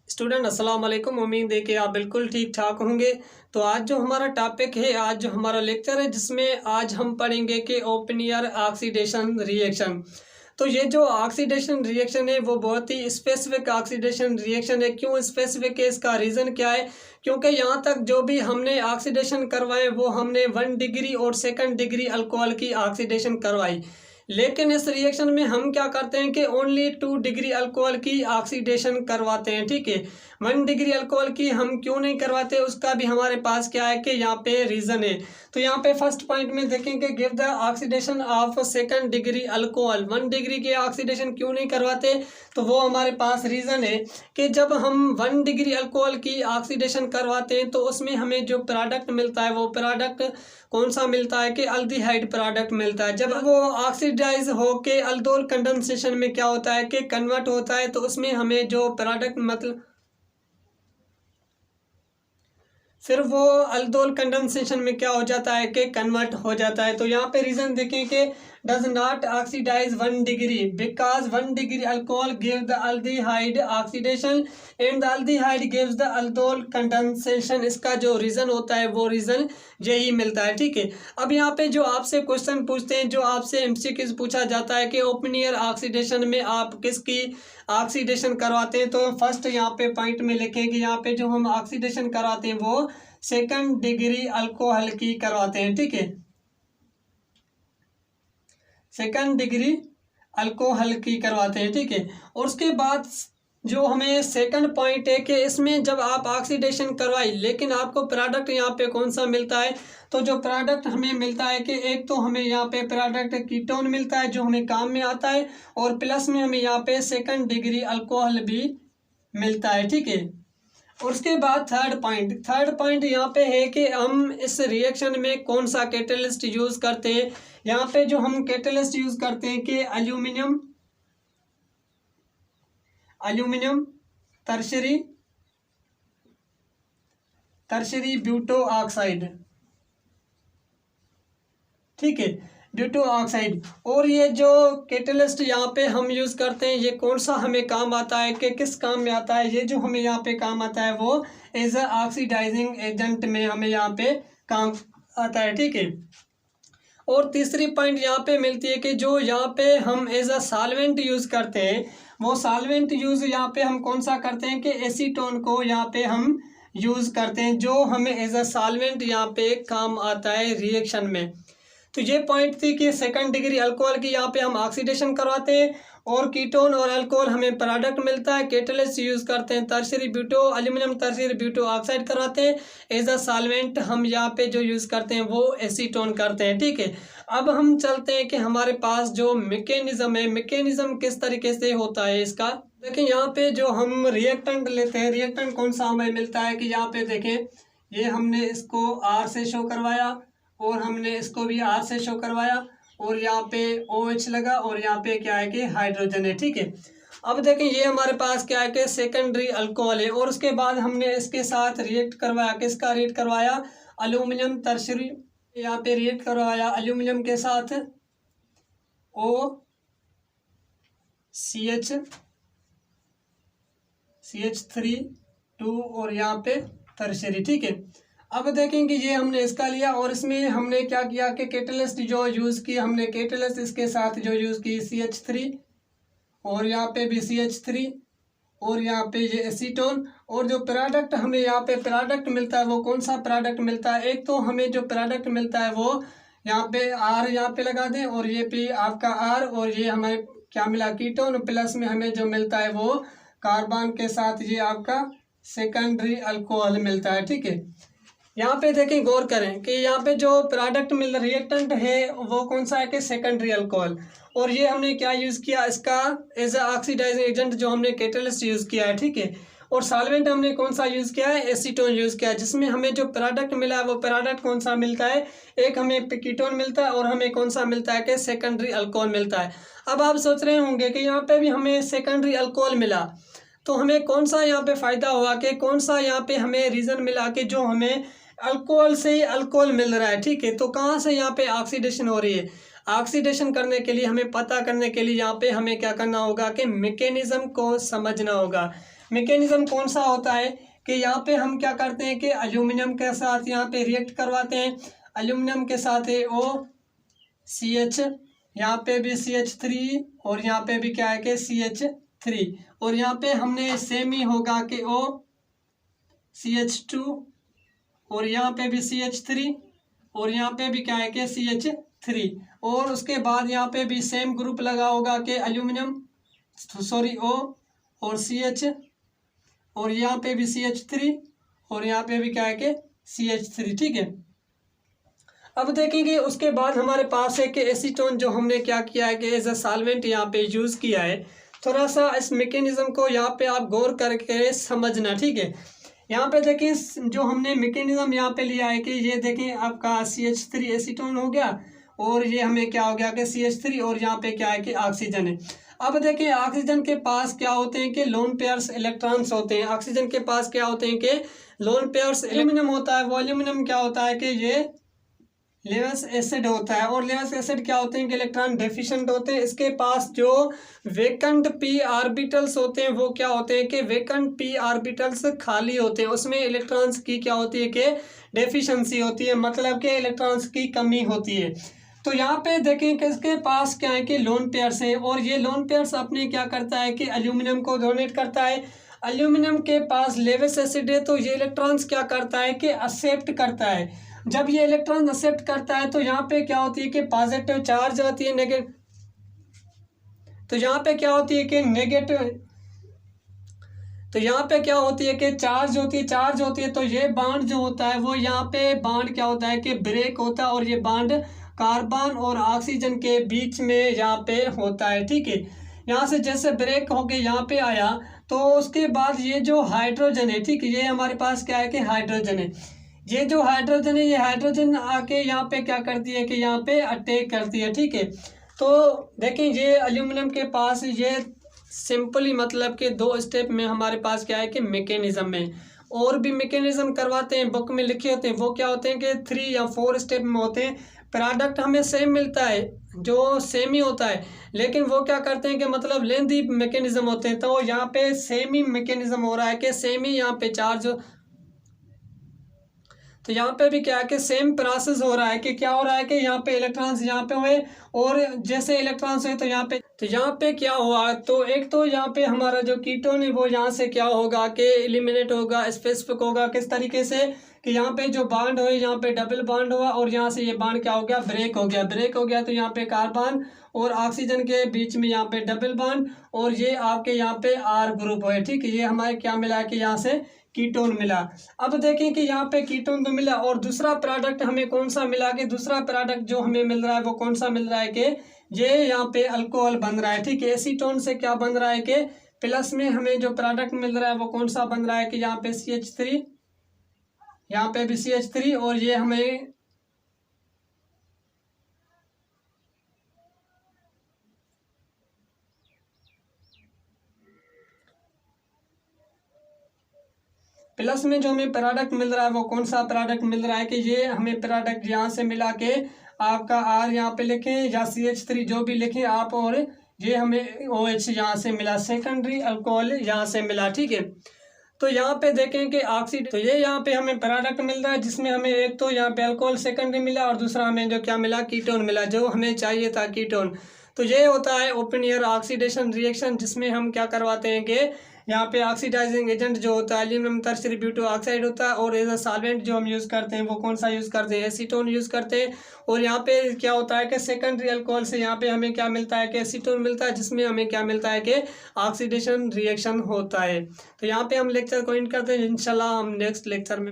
Student अस्सलाम वालेकुम। उम्मीद है कि आप बिल्कुल ठीक ठाक होंगे। तो आज जो हमारा टॉपिक है, आज जो हमारा लेक्चर है, जिसमें आज हम पढ़ेंगे कि ओपन एयर ऑक्सीडेशन रिएक्शन। तो ये जो ऑक्सीडेशन रिएक्शन है वो बहुत ही स्पेसिफिक ऑक्सीडेशन रिएक्शन है। क्यों स्पेसिफिक है, इसका रीज़न क्या है? क्योंकि यहाँ तक जो भी हमने ऑक्सीडेशन करवाए वो हमने 1 डिग्री और 2 डिग्री अल्कोहल की ऑक्सीडेशन करवाई, लेकिन इस रिएक्शन में हम क्या करते हैं कि ओनली 2 डिग्री अल्कोहल की ऑक्सीडेशन करवाते हैं। ठीक है, 1 डिग्री अल्कोहल की हम क्यों नहीं करवाते, उसका भी हमारे पास क्या है कि यहाँ पे रीज़न है। तो यहाँ पे फर्स्ट पॉइंट में देखेंगे, give the oxidation of 2 degree alcohol. 1 degree की ऑक्सीडेशन क्यों नहीं करवाते, तो वो हमारे पास रीज़न है कि जब हम 1 डिग्री अल्कोहल की ऑक्सीडेशन करवाते हैं तो उसमें हमें जो प्रोडक्ट मिलता है वो प्रोडक्ट कौन सा मिलता है कि अल्डिहाइड प्रोडक्ट मिलता है। जब वो ऑक्सीडाइज होके अल्डोल कंडेंसेशन में क्या होता है कि कन्वर्ट होता है, तो उसमें हमें जो प्रोडक्ट मतलब फिर वो अल्डोल कंडेंसेशन में क्या हो जाता है कि कन्वर्ट हो जाता है। तो यहाँ पे रीज़न देखें कि does not oxidize 1 degree because 1 degree alcohol give the aldehyde oxidation and the aldehyde gives the aldol condensation. इसका जो रीज़न होता है वो रीज़न यही मिलता है। ठीक है, अब यहाँ पे जो आपसे क्वेश्चन पूछते हैं, जो आपसे एमसीक्यूज पूछा जाता है कि ओपन एयर ऑक्सीडेशन में आप किसकी ऑक्सीडेशन करवाते हैं, तो फर्स्ट यहाँ पे पॉइंट में लिखें कि यहाँ पे जो हम ऑक्सीडेशन करवाते हैं वो 2 डिग्री अल्कोहल की करवाते हैं। ठीक है, 2 डिग्री अल्कोहल की करवाते हैं। ठीक है, और उसके बाद जो हमें सेकंड पॉइंट है कि इसमें जब आप ऑक्सीडेशन करवाई लेकिन आपको प्रोडक्ट यहाँ पे कौन सा मिलता है, तो जो प्रोडक्ट हमें मिलता है कि एक तो हमें यहाँ पे प्रोडक्ट कीटोन मिलता है जो हमें काम में आता है, और प्लस में हमें यहाँ पे 2 डिग्री अल्कोहल भी मिलता है। ठीक है, और उसके बाद थर्ड पॉइंट यहाँ पे है कि हम इस रिएक्शन में कौन सा कैटलिस्ट यूज़ करते हैं। यहाँ पे जो हम कैटलिस्ट यूज़ करते हैं कि एल्यूमिनियम टर्शरी ब्यूटो ऑक्साइड। ठीक है, ब्यूटो ऑक्साइड। और ये जो कैटलिस्ट यहाँ पे हम यूज़ करते हैं ये कौन सा हमें काम आता है कि किस काम में आता है, ये जो हमें यहाँ पे काम आता है वो एज अ ऑक्सीडाइजिंग एजेंट में हमें यहाँ पे काम आता है। ठीक है, और तीसरी पॉइंट यहाँ पे मिलती है कि जो यहाँ पे हम एज अ सॉल्वेंट यूज़ करते हैं, वो सॉल्वेंट यूज़ यहाँ पे हम कौन सा करते हैं कि एसीटोन को यहाँ पे हम यूज़ करते हैं, जो हमें एज अ सॉल्वेंट यहाँ पे काम आता है रिएक्शन में। तो ये पॉइंट थी कि 2 डिग्री अल्कोहल की यहाँ पे हम ऑक्सीडेशन करवाते हैं, और कीटोन और अल्कोहल हमें प्रोडक्ट मिलता है, कैटलिस्ट यूज़ करते हैं एल्यूमिनियम टर्शरी ब्यूटो ऑक्साइड करवाते हैं। एज अ सॉल्वेंट हम यहाँ पे जो यूज़ करते हैं वो एसीटोन करते हैं। ठीक है, अब हम चलते हैं कि हमारे पास जो मैकेनिज़्म है, मैकेनिज़्म किस तरीके से होता है इसका। देखिए, यहाँ पे जो हम रिएक्टेंट लेते हैं, रिएक्टेंट कौन सा हमें मिलता है कि यहाँ पे देखें, ये हमने इसको R से शो करवाया और हमने इसको भी R से शो करवाया, और यहाँ पे OH लगा, और यहाँ पे क्या है कि हाइड्रोजन है। ठीक है, अब देखें ये हमारे पास क्या है कि सेकेंडरी अल्कोहल है, और उसके बाद हमने इसके साथ रिएक्ट करवाया, किसका रिएक्ट करवाया, एल्यूमिनियम टर्शरी, यहाँ पे रिएक्ट करवाया एल्यूमिनियम के साथ CH3 और यहाँ पे टर्शरी। ठीक है, अब देखेंगे ये हमने इसका लिया, और इसमें हमने क्या किया कि कैटलिस्ट जो यूज़ की, हमने कैटलिस्ट इसके साथ जो यूज़ की CH3, और यहाँ पे भी CH3, और यहाँ पे ये एसीटोन, और जो प्रोडक्ट हमें यहाँ पे प्रोडक्ट मिलता है वो कौन सा प्रोडक्ट मिलता है, एक तो हमें जो प्रोडक्ट मिलता है वो यहाँ पे R यहाँ पे लगा दें, और ये पे आपका R, और ये हमें क्या मिला कीटोन, प्लस में हमें जो मिलता है वो कार्बन के साथ ये आपका सेकेंडरी अल्कोहल मिलता है। ठीक है, यहाँ पे देखें, गौर करें कि यहाँ पे जो प्रोडक्ट मिल रिएक्टेंट है वो कौन सा है कि सेकेंडरी अल्कोहल, और ये हमने क्या यूज़ किया, इसका एज अ ऑक्सीडाइजिंग एजेंट जो हमने कैटलिस्ट यूज़ किया है। ठीक है, और सॉल्वेंट हमने कौन सा यूज़ किया है, एसीटोन यूज़ किया है, जिसमें हमें जो प्रोडक्ट मिला है वो प्रोडक्ट कौन सा मिलता है, एक हमें कीटोन मिलता है और हमें कौन सा मिलता है कि सेकेंडरी अल्कोहल मिलता है। अब आप सोच रहे होंगे कि यहाँ पे भी हमें सेकेंडरी अल्कोहल मिला, तो हमें कौन सा यहाँ पे फ़ायदा हुआ कि कौन सा यहाँ पे हमें रीज़न मिला कि जो हमें अल्कोहल से ही अल्कोहल मिल रहा है। ठीक है, तो कहाँ से यहाँ पे ऑक्सीडेशन हो रही है, ऑक्सीडेशन करने के लिए हमें पता करने के लिए यहाँ पे हमें क्या करना होगा कि मैकेनिज़्म को समझना होगा। मैकेनिज्म कौन सा होता है कि यहाँ पे हम क्या करते हैं कि एल्यूमिनियम के साथ यहाँ पे रिएक्ट करवाते हैं। एल्यूमिनियम के साथ है OCH, यहाँ पे भी CH3 और यहाँ पे भी क्या है कि CH3, और यहाँ पे हमने सेम ही होगा कि CH2 और यहाँ पे भी CH3 और यहाँ पे भी क्या है कि CH3, और उसके बाद यहाँ पे भी सेम ग्रुप लगा होगा कि एल्यूमिनियम O और CH, और यहाँ पे भी CH3 और यहाँ पे भी क्या है कि CH3, ठीक है। अब देखेंगे उसके बाद हमारे पास है कि एसीटोन जो हमने क्या किया है कि एज अ सॉल्वेंट यहाँ पे यूज़ किया है। थोड़ा सा इस मैकेनिज्म को यहाँ पे आप गौर करके समझना, ठीक है। यहाँ पे देखें जो हमने मैकेनिज्म यहाँ पे लिया है कि ये देखें आपका CH3 एसीटोन हो गया, और ये हमें क्या हो गया कि CH3, और यहाँ पे क्या है कि ऑक्सीजन है। अब देखिए ऑक्सीजन के पास क्या होते हैं कि लोन पेयर्स इलेक्ट्रॉन्स होते हैं। ऑक्सीजन के पास क्या होते हैं कि लोन पेयर्स एल्यूमिनियम होता है। वो एल्यूमिनियम क्या होता है कि ये लेवस एसिड होता है, और लेवस एसिड क्या होते हैं कि इलेक्ट्रॉन डेफिशिएंट होते हैं। इसके पास जो वेकेंट p ऑर्बिटल्स होते हैं वो क्या होते हैं कि वेकेंट p ऑर्बिटल्स खाली होते हैं, उसमें इलेक्ट्रॉन्स की क्या होती है कि डेफिशिएंसी होती है, मतलब कि इलेक्ट्रॉन्स की कमी होती है। तो यहाँ पे देखें कि इसके पास क्या है कि लोन पेयर्स हैं, और ये लोन पेयर्स अपने क्या करता है कि एल्यूमिनियम को डोनेट करता है। एल्यूमिनियम के पास लेवस एसिड है, तो ये इलेक्ट्रॉन्स क्या करता है कि एक्सेप्ट करता है। जब ये इलेक्ट्रॉन एक्सेप्ट करता है तो यहाँ पे क्या होती है कि पॉजिटिव चार्ज आती है, नेगेटिव, तो यहाँ पे क्या होती है कि नेगेटिव, तो यहाँ पे क्या होती है कि चार्ज होती है, तो ये बॉन्ड जो होता है वो यहाँ पे बॉन्ड क्या होता है कि ब्रेक होता है, और ये बॉन्ड कार्बन और ऑक्सीजन के बीच में यहाँ पे होता है, ठीक है। यहाँ से जैसे ब्रेक होके यहाँ पे आया, तो उसके बाद ये जो हाइड्रोजन है, ठीक है, ये हमारे पास क्या है कि हाइड्रोजन है। ये जो हाइड्रोजन है, ये हाइड्रोजन आके यहाँ पे क्या करती है कि यहाँ पे अटैक करती है, ठीक है। तो देखें ये एल्यूमिनियम के पास ये सिंपली मतलब कि 2 स्टेप में हमारे पास क्या है कि मैकेनिज्म में, और भी मैकेनिज्म करवाते हैं, बुक में लिखे होते हैं, वो क्या होते हैं कि 3 या 4 स्टेप में होते हैं। प्रोडक्ट हमें सेम मिलता है, जो सेम ही होता है, लेकिन वो क्या करते हैं कि मतलब लेंथी मैकेनिज्म होते हैं। तो यहाँ पे सेम ही मैकेनिज्म हो रहा है कि सेम ही यहाँ पे चार्ज, तो यहाँ पे भी क्या है कि सेम प्रोसेस हो रहा है कि क्या हो रहा है कि यहाँ पे इलेक्ट्रॉन्स यहाँ पे हुए, और जैसे इलेक्ट्रॉन्स हुए तो यहाँ पे क्या हुआ, तो एक तो यहाँ पे हमारा जो कीटोन है वो यहाँ से क्या होगा कि एलिमिनेट होगा, स्पेसिफिक होगा। किस तरीके से कि यहाँ पे जो बॉन्ड हुए, यहाँ पे डबल बॉन्ड हुआ, और यहाँ से ये बॉन्ड क्या हो गया, ब्रेक हो गया। तो यहाँ पे कार्बन और ऑक्सीजन के बीच में यहाँ पे डबल बॉन्ड, और ये आपके यहाँ पे R ग्रुप है, ठीक है। ये हमारे क्या मिला कि यहाँ से कीटोन मिला। अब देखें कि यहाँ पे कीटोन तो मिला, और दूसरा प्रोडक्ट हमें कौन सा मिला कि दूसरा प्रोडक्ट जो हमें मिल रहा है वो कौन सा मिल रहा है कि ये यहाँ पे अल्कोहल बन रहा है, ठीक है। एसीटोन से क्या बन रहा है कि प्लस में हमें जो प्रोडक्ट मिल रहा है वो कौन सा बन रहा है कि यहाँ पे CH3, यहाँ पे भी CH3, और ये हमें प्लस में जो हमें प्रोडक्ट मिल रहा है वो कौन सा प्रोडक्ट मिल रहा है कि ये हमें प्रोडक्ट यहाँ से मिला के आपका R यहाँ पे लिखें या CH3 जो भी लिखें आप, और ये हमें OH यहाँ से मिला, सेकेंडरी अल्कोहल यहाँ से मिला, ठीक है। तो यहाँ पे देखें कि ऑक्सीड, तो ये यहाँ पे हमें प्रोडक्ट मिल रहा है जिसमें हमें एक तो यहाँ पे अल्कोहल सेकेंडरी मिला, और दूसरा हमें जो क्या मिला, कीटोन मिला, जो हमें चाहिए था कीटोन। तो ये होता है ओपन एयर ऑक्सीडेशन रिएक्शन, जिसमें हम क्या करवाते हैं कि यहाँ पे ऑक्सीडाइजिंग एजेंट जो होता है एल्यूमिनियम टर्शियरी ब्यूटो ऑक्साइड होता है, और एज अ सॉल्वेंट जो हम यूज़ करते हैं वो कौन सा यूज़ करते हैं, एसीटोन यूज़ करते हैं। और यहाँ पे क्या होता है कि सेकेंडरी अल्कोहल से यहाँ पे हमें क्या मिलता है कि एसीटोन मिलता है, जिसमें हमें क्या मिलता है कि ऑक्सीडेशन रिएक्शन होता है। तो यहाँ पे हम लेक्चर को एंड करते हैं, इंशाल्लाह हम नेक्स्ट लेक्चर में